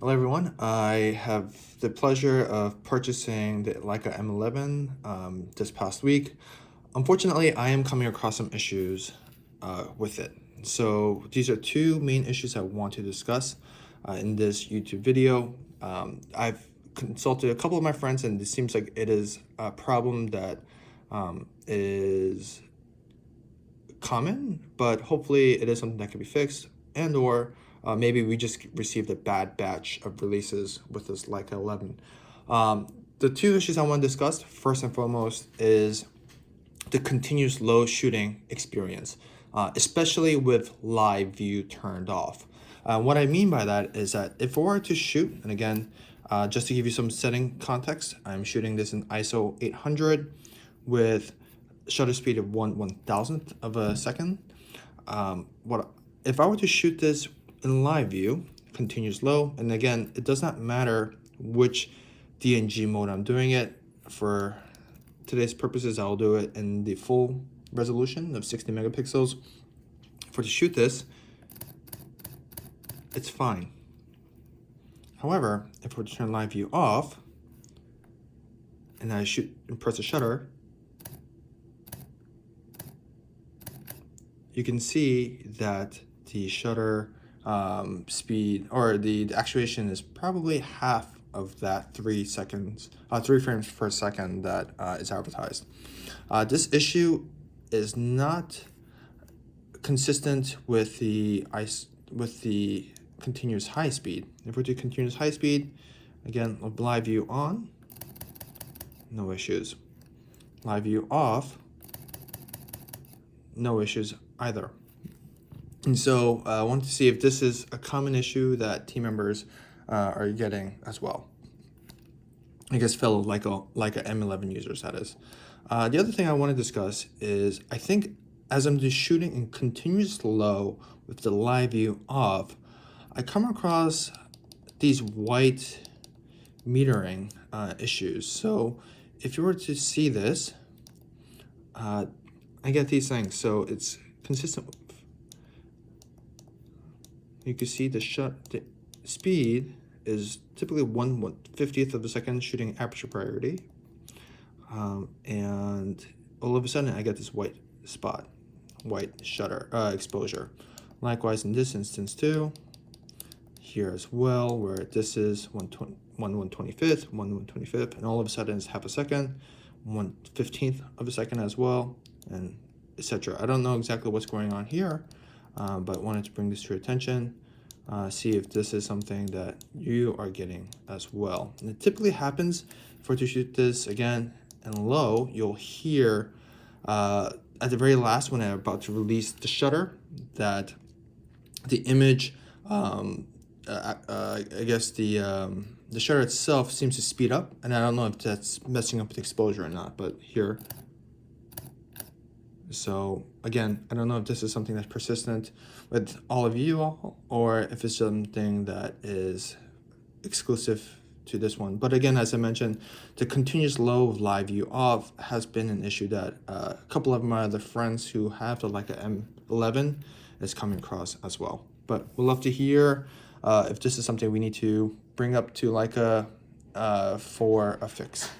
Hello everyone, I have the pleasure of purchasing the Leica M11 this past week. Unfortunately, I am coming across some issues with it. So these are two main issues I want to discuss in this YouTube video. I've consulted a couple of my friends and it seems like it is a problem that is common, but hopefully it is something that can be fixed, and or maybe we just received a bad batch of releases with this Leica 11. The two issues I want to discuss, first and foremost, is the continuous low shooting experience, especially with live view turned off. What I mean by that is that if I were to shoot, and again, just to give you some setting context, I'm shooting this in ISO 800 with shutter speed of 1/1000th of a second. If I were to shoot this in live view, continuous low, and again, it does not matter which DNG mode I'm doing it. For today's purposes, I'll do it in the full resolution of 60 megapixels. For to shoot this, it's fine. However, if we turn live view off and I shoot and press the shutter, you can see that the shutter speed or the actuation is probably half of that 3 frames per second that is advertised. This issue is not consistent with the continuous high speed. If we do continuous high speed, again, live view on, no issues. Live view off, no issues either. And so I wanted to see if this is a common issue that team members are getting as well. I guess fellow Leica M11 users, that is. The other thing I want to discuss is I think as I'm just shooting in continuous low with the live view off, I come across these white metering issues. So if you were to see this, I get these things. So it's consistent. You can see the speed is typically 1/50th of a second shooting aperture priority. And all of a sudden I get this white spot, white shutter exposure. Likewise in this instance too, here as well, where this is 1/125th, 1/125th, and all of a sudden it's half a second, 1/15th of a second as well, and etc. I don't know exactly what's going on here, but wanted to bring this to your attention, see if this is something that you are getting as well. And it typically happens if we're to shoot this again in low, you'll hear at the very last when I'm about to release the shutter that the image, I guess the shutter itself seems to speed up, and I don't know if that's messing up with exposure or not, but here. So again, I don't know if this is something that's persistent with all of you all, or if it's something that is exclusive to this one. But again, as I mentioned, the continuous low of live view off has been an issue that a couple of my other friends who have the Leica M11 is coming across as well. But we'd love to hear if this is something we need to bring up to Leica for a fix.